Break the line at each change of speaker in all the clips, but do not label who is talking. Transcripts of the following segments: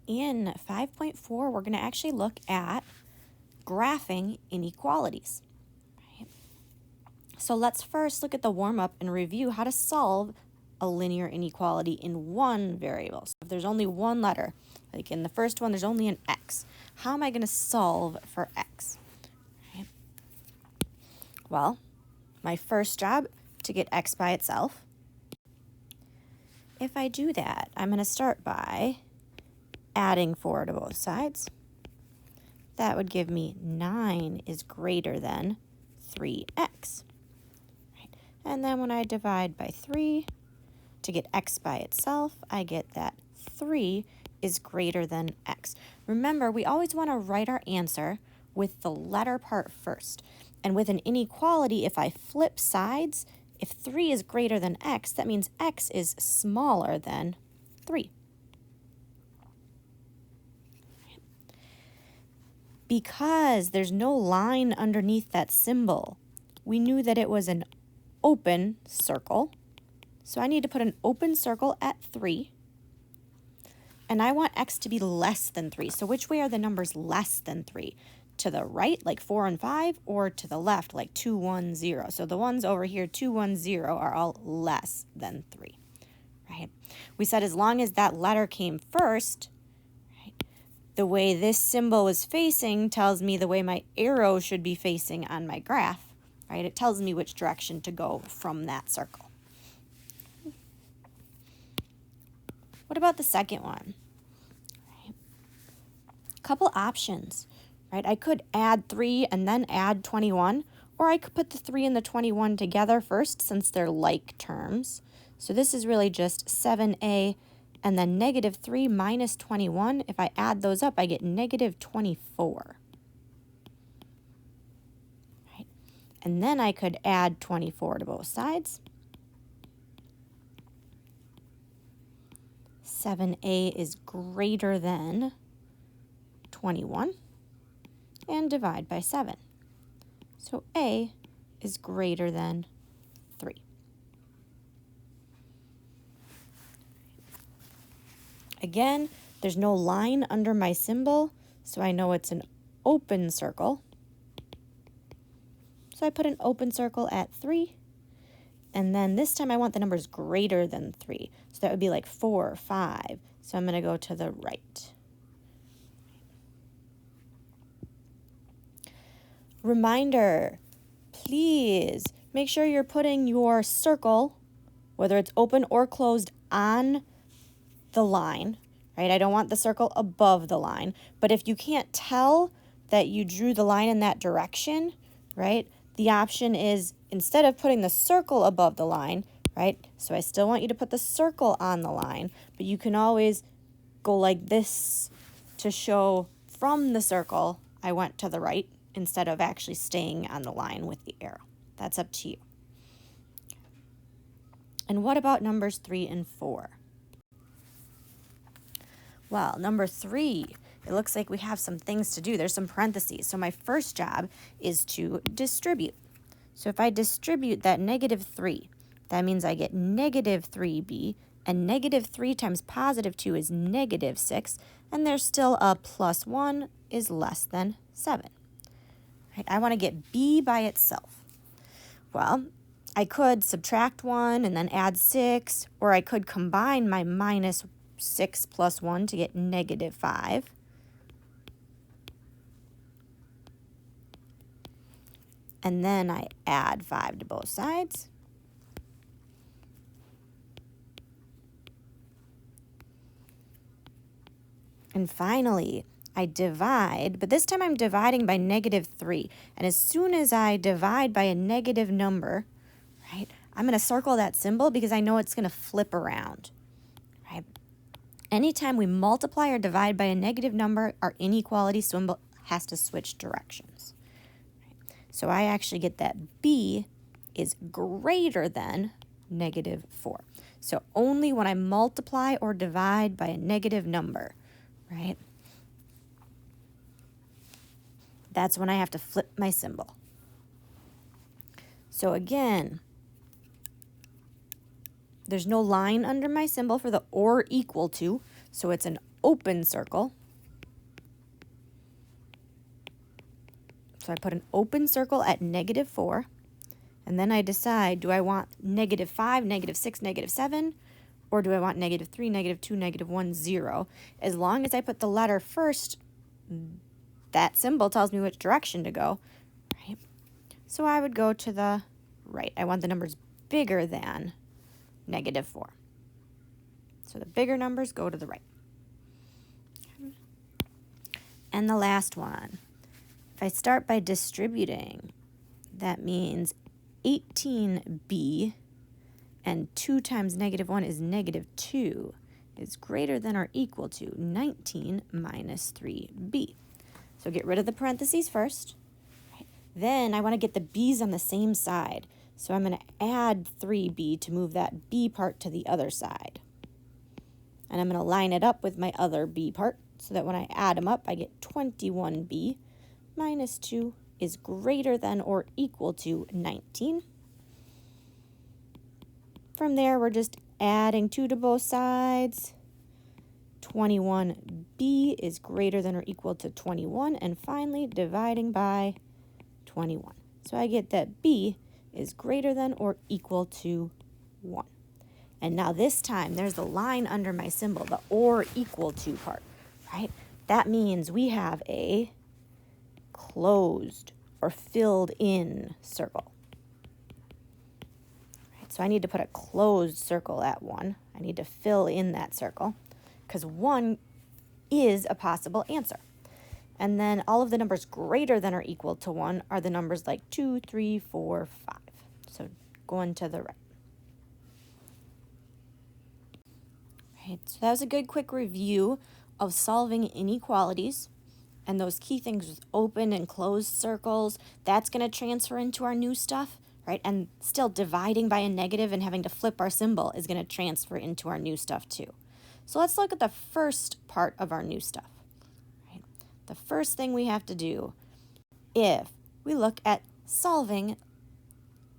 In 5.4, we're going to actually look at graphing inequalities. Right? So let's first look at the warm-up and review how to solve a linear inequality in one variable. So if there's only one letter, like in the first one, there's only an x. How am I going to solve for x? Right? Well, my first job to get x by itself. If I do that, I'm going to start by adding 4 to both sides. That would give me 9 is greater than 3x. Right. And then when I divide by 3 to get x by itself, I get that 3 is greater than x. Remember, we always want to write our answer with the letter part first. And with an inequality, if I flip sides, if 3 is greater than x, that means x is smaller than 3. Because there's no line underneath that symbol, we knew that it was an open circle. So I need to put an open circle at 3. And I want x to be less than 3. So which way are the numbers less than 3? To the right, like 4 and 5, or to the left, like 2, 1, 0. So the ones over here, 2, 1, 0, are all less than 3, right? We said as long as that letter came first, the way this symbol is facing tells me the way my arrow should be facing on my graph, right? It tells me which direction to go from that circle. What about the second one? Right. Couple options, right? I could add 3 and then add 21, or I could put the 3 and the 21 together first since they're like terms. So this is really just 7a and then negative 3 minus 21, if I add those up, I get negative 24. Right. And then I could add 24 to both sides. 7a is greater than 21, and divide by 7. So a is greater than 3. Again, there's no line under my symbol, so I know it's an open circle. So I put an open circle at 3, and then this time I want the numbers greater than 3. So that would be like 4, 5. So I'm going to go to the right. Reminder, please make sure you're putting your circle, whether it's open or closed, on the line, right? I don't want the circle above the line, but if you can't tell that you drew the line in that direction, right, the option is instead of putting the circle above the line, right, so I still want you to put the circle on the line, but you can always go like this to show from the circle I went to the right instead of actually staying on the line with the arrow. That's up to you. And what about numbers 3 and 4? Well, number 3, it looks like we have some things to do. There's some parentheses. So my first job is to distribute. So if I distribute that negative 3, that means I get negative 3b, and negative 3 times positive 2 is negative 6, and there's still a plus 1 is less than 7. Right? I want to get b by itself. Well, I could subtract 1 and then add 6, or I could combine my minus 6 plus 1 to get negative 5. And then I add 5 to both sides. And finally, I divide, but this time I'm dividing by negative 3. And as soon as I divide by a negative number, right, I'm going to circle that symbol because I know it's going to flip around, right? Anytime we multiply or divide by a negative number, our inequality symbol has to switch directions. So I actually get that b is greater than negative 4. So only when I multiply or divide by a negative number, right? That's when I have to flip my symbol. So again, there's no line under my symbol for the or equal to, So it's an open circle. So I put an open circle at -4, and then I decide, do I want -5, -6, -7, or do I want -3, -2, -1, 0? As long as I put the letter first, that symbol tells me which direction to go, right? So I would go to the right. I want the numbers bigger than -4. So the bigger numbers go to the right. And the last one, if I start by distributing, that means 18b, and 2 times -1 is -2, is greater than or equal to 19 minus 3b. So get rid of the parentheses first. Then I want to get the b's on the same side. So I'm going to add 3b to move that b part to the other side. And I'm going to line it up with my other b part so that when I add them up, I get 21b minus 2 is greater than or equal to 19. From there, we're just adding 2 to both sides. 21b is greater than or equal to 21, and finally dividing by 21. So I get that b is greater than or equal to 1. And now this time, there's the line under my symbol, the or equal to part, right? That means we have a closed or filled in circle. Right, so I need to put a closed circle at 1. I need to fill in that circle because 1 is a possible answer. And then all of the numbers greater than or equal to 1 are the numbers like 2, 3, 4, 5. So going to the right. Right, so that was a good quick review of solving inequalities. And those key things with open and closed circles, that's going to transfer into our new stuff, right? And still dividing by a negative and having to flip our symbol is going to transfer into our new stuff too. So let's look at the first part of our new stuff. Right? The first thing we have to do, if we look at solving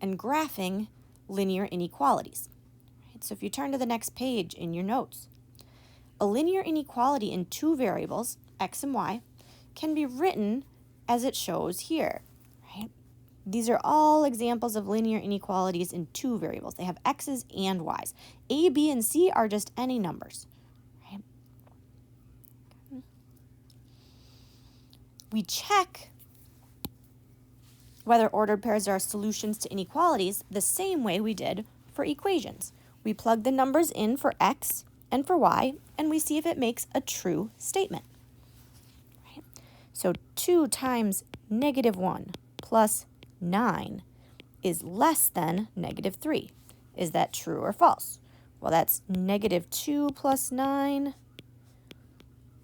and graphing linear inequalities. Right? So if you turn to the next page in your notes, a linear inequality in 2 variables, x and y, can be written as it shows here, right? These are all examples of linear inequalities in 2 variables. They have x's and y's. A, b, and c are just any numbers, right? We check whether ordered pairs are solutions to inequalities the same way we did for equations. We plug the numbers in for x and for y, and we see if it makes a true statement. So 2 times -1 plus 9 is less than -3. Is that true or false? Well, that's -2 plus 9,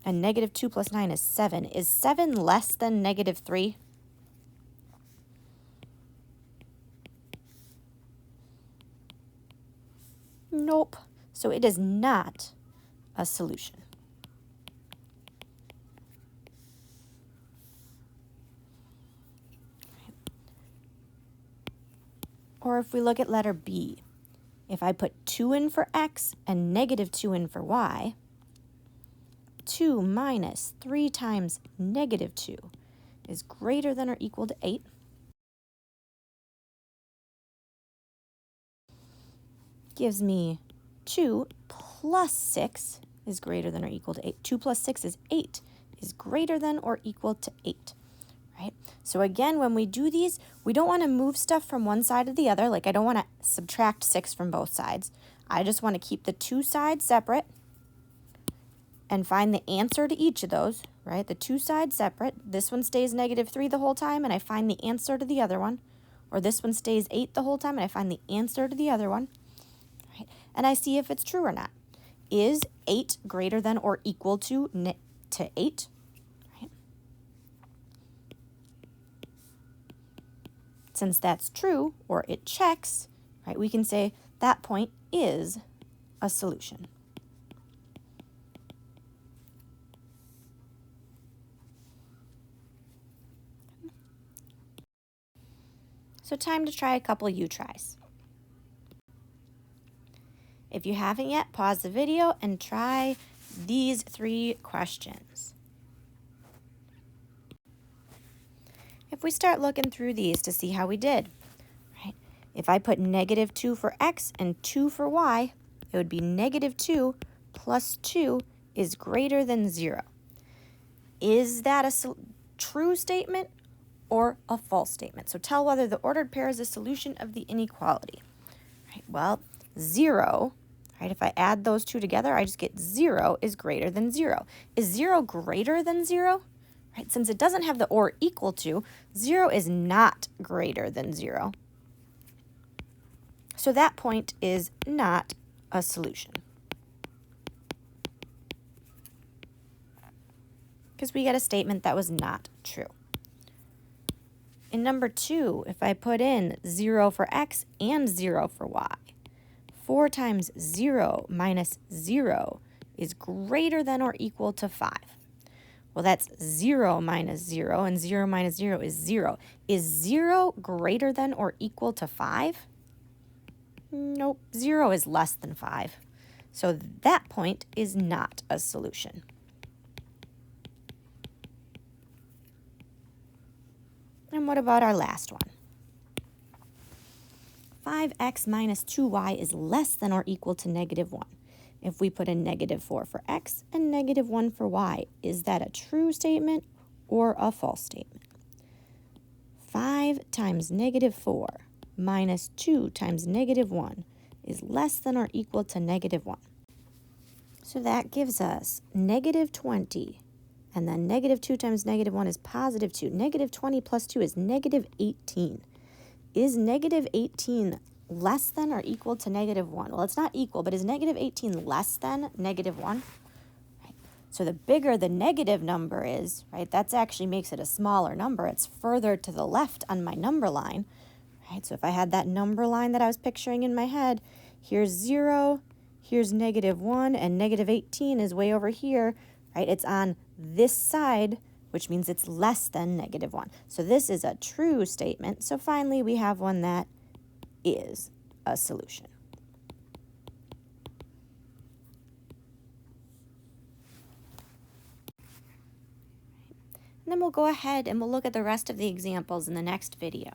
and -2 plus 9 is 7. Is 7 less than -3? Nope. So it is not a solution. Or if we look at letter B, if I put 2 in for x and -2 in for y, 2 minus 3 times -2 is greater than or equal to 8. Gives me 2 plus 6 is greater than or equal to 8. 2 plus 6 is 8, is greater than or equal to 8. Right? So again, when we do these, we don't want to move stuff from one side to the other. Like I don't want to subtract 6 from both sides. I just want to keep the 2 sides separate and find the answer to each of those, right? The 2 sides separate. This one stays -3 the whole time, and I find the answer to the other one. Or this one stays 8 the whole time, and I find the answer to the other one. Right? And I see if it's true or not. Is 8 greater than or equal to 8? Since that's true, or it checks, right, we can say that point is a solution. So time to try a couple U-tries. If you haven't yet, pause the video and try these 3 questions. If we start looking through these to see how we did, right? If I put -2 for x and 2 for y, it would be -2 plus 2 is greater than 0. Is that a true statement or a false statement? So tell whether the ordered pair is a solution of the inequality. Right, well, 0, right, if I add those two together, I just get 0 is greater than 0. Is 0 greater than 0? Right, since it doesn't have the or equal to, 0 is not greater than 0. So that point is not a solution. Because we get a statement that was not true. In number 2, if I put in 0 for x and 0 for y, 4 times 0 minus 0 is greater than or equal to 5. Well, that's 0 minus 0, and 0 minus 0 is 0. Is 0 greater than or equal to 5? Nope, 0 is less than 5. So that point is not a solution. And what about our last one? 5x minus 2y is less than or equal to -1. If we put in -4 for x and -1 for y, is that a true statement or a false statement? 5 times -4 minus 2 times -1 is less than or equal to -1. So that gives us -20, and then -2 times -1 is +2. -20 plus 2 is -18. Is -18 less than or equal to -1? Well, it's not equal, but is -18 less than -1? Right. So the bigger the negative number is, right, that actually makes it a smaller number. It's further to the left on my number line. Right. So if I had that number line that I was picturing in my head, here's 0, here's -1, and -18 is way over here. Right. It's on this side, which means it's less than -1. So this is a true statement. So finally, we have one that is a solution. And then we'll go ahead and we'll look at the rest of the examples in the next video.